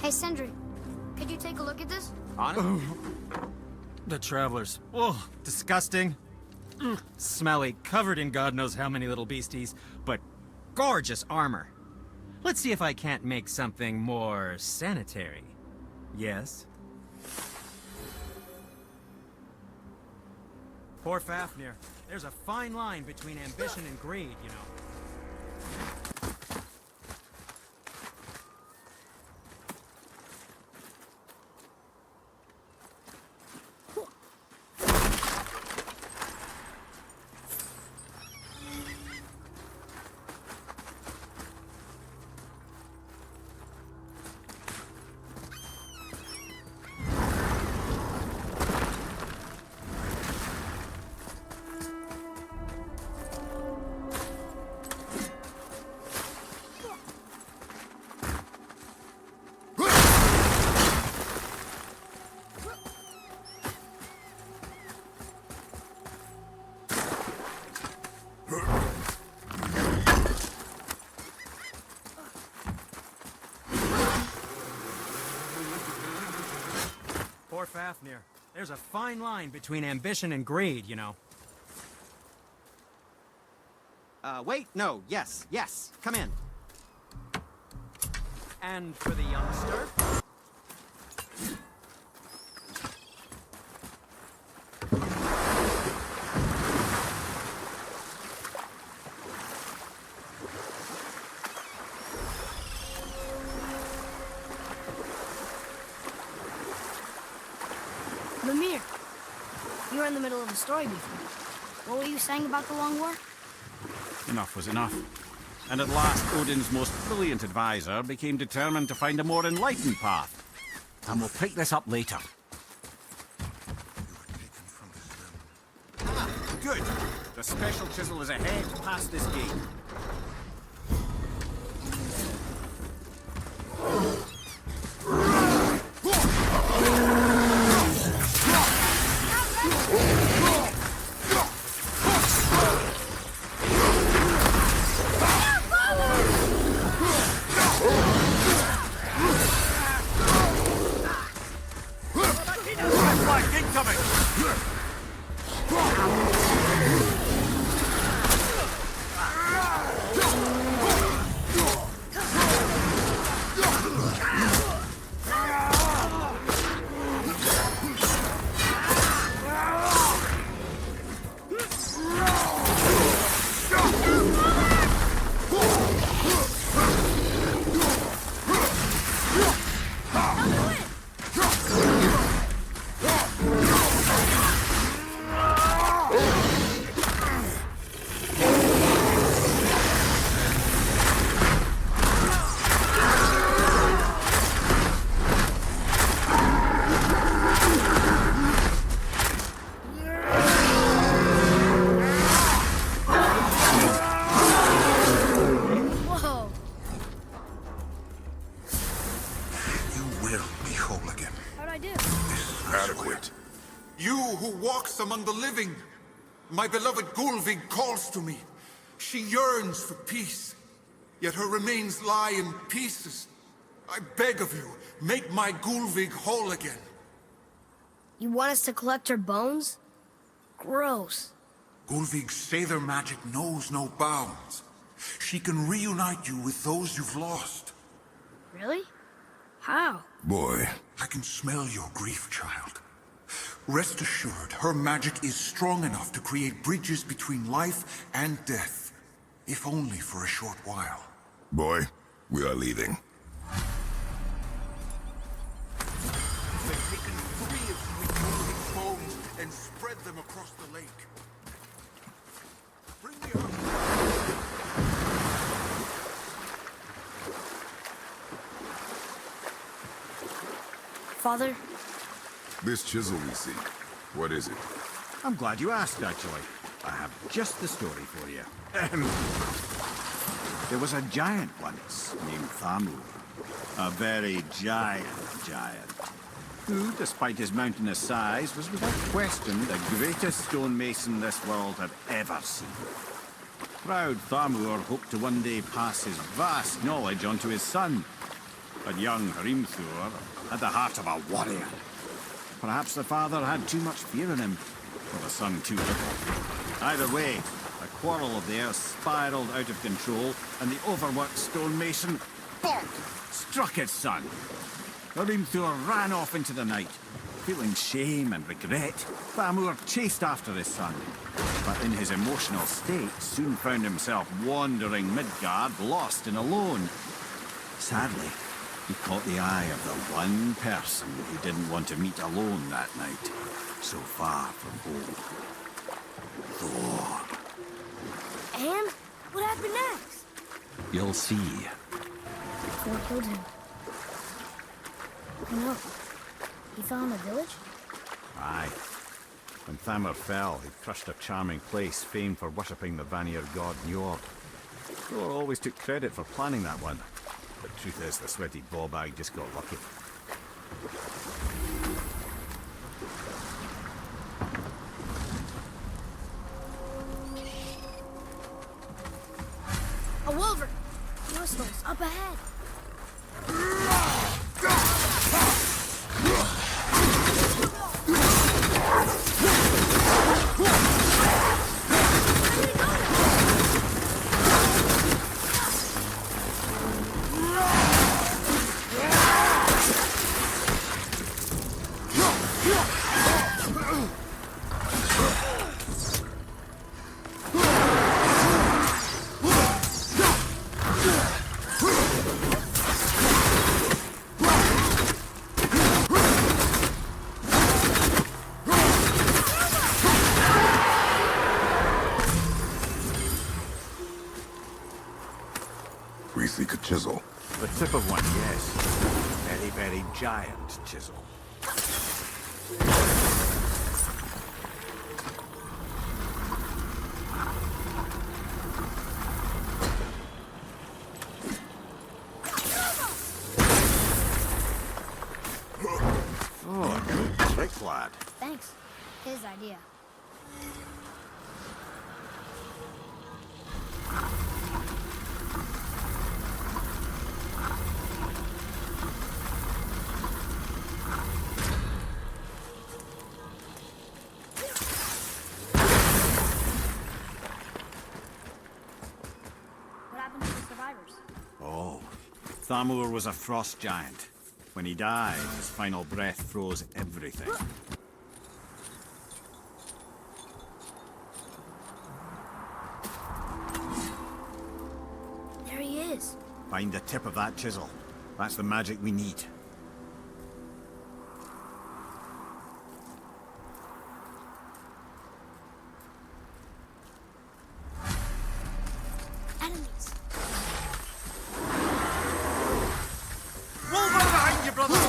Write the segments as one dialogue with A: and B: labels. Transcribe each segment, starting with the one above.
A: Hey, Sindri, could you take a look at this?
B: On it?
C: The travelers. Oh, disgusting. Smelly, covered in God knows how many little beasties, but gorgeous armor. Let's see if I can't make something more sanitary. Yes? Poor Fafnir. There's a fine line between ambition and greed, you know. Poor Fafnir. There's a fine line between ambition and greed, you know.
B: Wait, no, yes, come in.
C: And for the youngster?
A: Mimir, you were in the middle of a story before. What were you saying about the Long War?
D: Enough was enough. And at last, Odin's most brilliant advisor became determined to find a more enlightened path. And we'll pick this up later. Ah, good. The special chisel is ahead past this gate.
E: Among the living. My beloved Gulvig calls to me. She yearns for peace, yet her remains lie in pieces. I beg of you, make my Gulvig whole again.
A: You want us to collect her bones? Gross.
E: Gulvig's Sather magic knows no bounds. She can reunite you with those you've lost.
A: Really? How?
E: Boy, I can smell your grief, child. Rest assured, her magic is strong enough to create bridges between life and death, if only for a short while.
F: Boy, we are leaving.
E: They've taken 3 of Sweet Gulvig's bones and spread them across the lake. Bring me her.
A: Father?
F: This chisel we see, what is it?
D: I'm glad you asked, actually. I have just the story for you. There was a giant once, named Thamur. A very giant, who, despite his mountainous size, was without question the greatest stonemason this world had ever seen. Proud Thamur hoped to one day pass his vast knowledge on to his son. But young Hrimthur had the heart of a warrior. Perhaps the father had too much fear in him, or the son too little. Either way, a quarrel of theirs spiraled out of control, and the overworked stonemason, bonk, struck his son. Hrimthur ran off into the night. Feeling shame and regret, Thamur chased after his son, but in his emotional state soon found himself wandering Midgard, lost and alone. Sadly, he caught the eye of the one person he didn't want to meet alone that night, so far from home. Thor.
A: And what happened next?
D: You'll see.
A: Thor killed him. I know. He fell in the village?
D: Aye. When Thamur fell, he crushed a charming place famed for worshipping the Vanir god Njord. Thor always took credit for planning that one. But truth is, the sweaty ballbag just got lucky.
A: A wolverine! Whistles up ahead.
F: We seek a chisel.
D: The tip of one, yes. Very, very giant chisel. Oh, good trick, lad.
A: Thanks. His idea. What happened to the survivors?
D: Oh, Thamur was a frost giant. When he died, his final breath froze everything.
A: There he is.
D: Find the tip of that chisel. That's the magic we need.
A: Enemies.
C: Wolverine behind you, brother!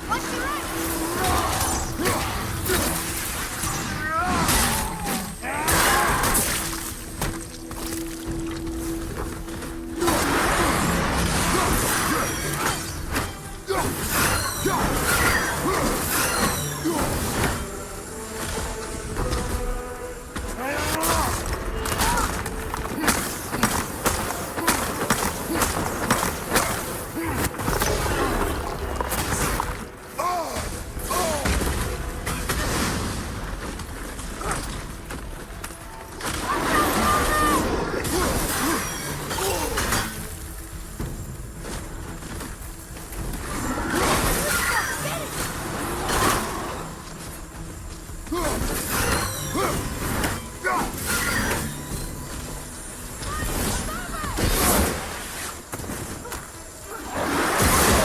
A: Watch your right!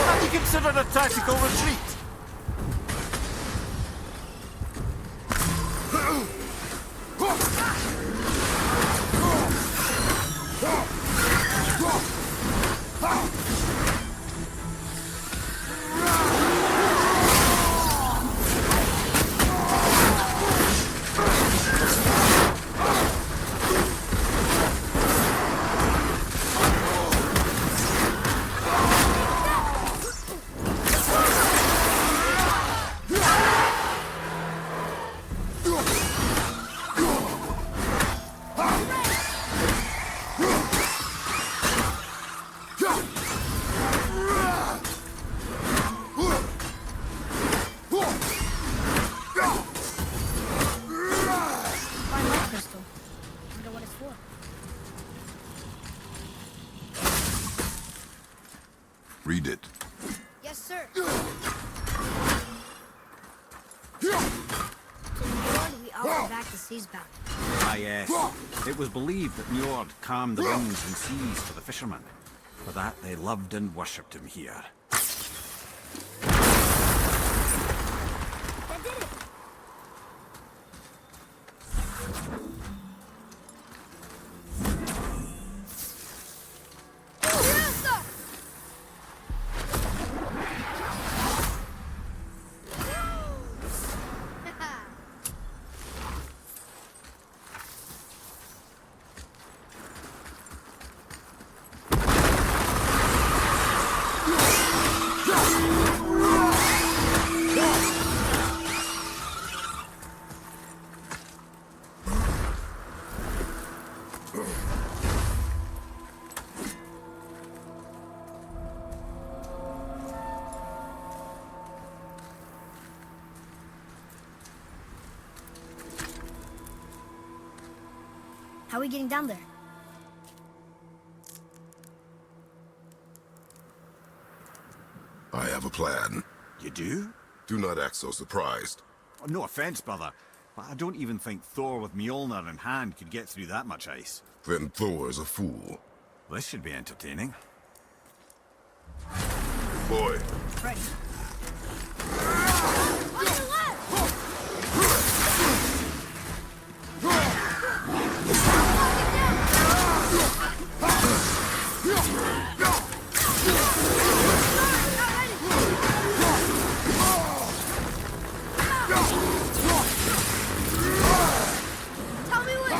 C: Have you considered a tactical retreat?
A: seas back.
D: Ah, yes. It was believed that Njord calmed the winds and seas for the fishermen. For that, they loved and worshipped him here.
A: That did it! How are we getting down there?
F: I have a plan.
D: You do?
F: Do not act so surprised.
D: Oh, no offense, brother, but I don't even think Thor with Mjolnir in hand could get through that much ice.
F: Then Thor is a fool.
D: This should be entertaining.
F: Boy,
A: Ready. On your left! Tell me when!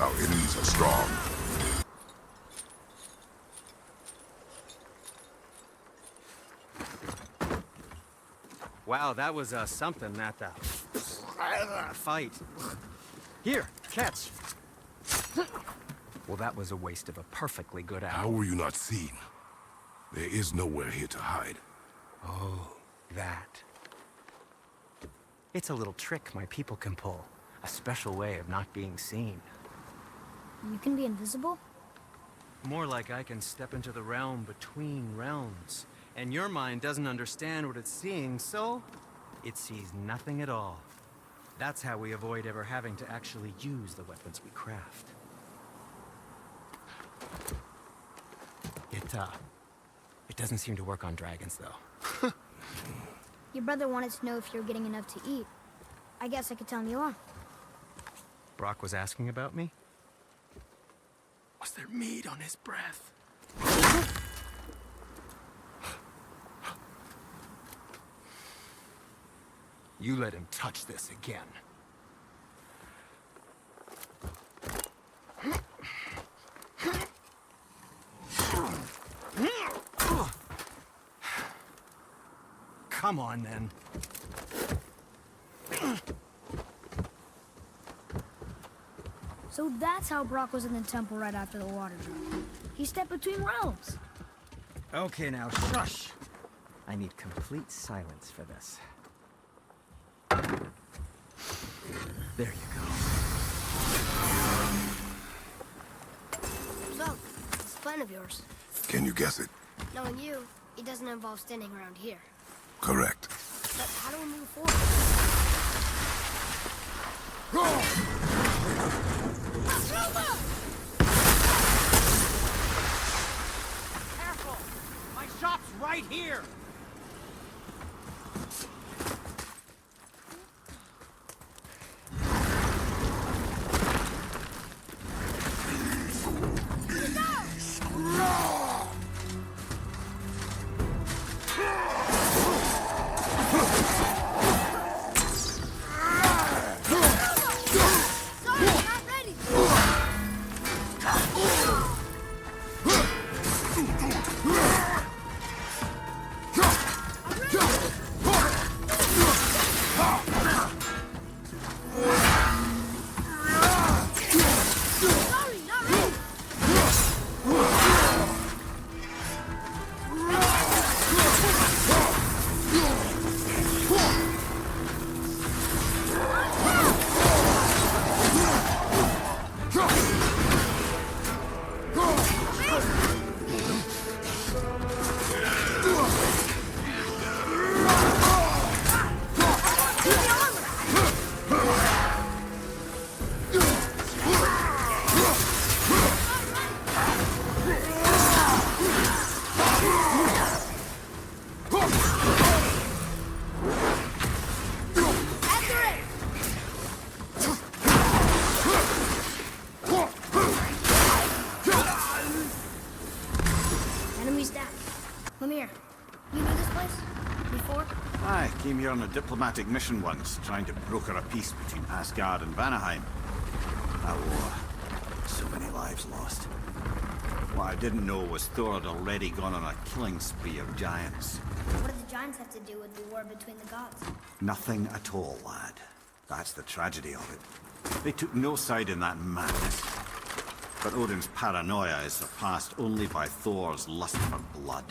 F: our enemies are strong.
C: Wow, that was something, that fight. Here, catch. Well, that was a waste of a perfectly good
F: How
C: hour.
F: were you not seen? There is nowhere here to hide.
C: Oh, that. It's a little trick my people can pull. A special way of not being seen.
A: You can be invisible?
C: More like I can step into the realm between realms. And your mind doesn't understand what it's seeing, so it sees nothing at all. That's how we avoid ever having to actually use the weapons we craft. It doesn't seem to work on dragons, though.
A: Your brother wanted to know if you're getting enough to eat. I guess I could tell him you are.
C: Brock was asking about me? Was there meat on his breath?
G: You let him touch this again.
C: Come on, then.
A: So that's how Brock was in the temple right after the water drop. He stepped between realms.
C: Okay, now, shush. I need complete silence for this. There you go.
A: So, this plan of yours,
F: Can you guess it?
A: knowing you, it doesn't involve standing around here.
F: Correct.
A: But how do we move forward?
C: Careful! My shop's right here!
A: Sorry, not ready! Sorry, not ready! After it! Enemies down. Lemire, you knew this place? Before?
D: I came here on a diplomatic mission once, trying to broker a peace between Asgard and Vanaheim. That war. So many lives lost. What I didn't know was Thor had already gone on a killing spree of giants.
A: What do the giants have to do with the war between the gods?
D: Nothing at all, lad. That's the tragedy of it. They took no side in that madness. But Odin's paranoia is surpassed only by Thor's lust for blood.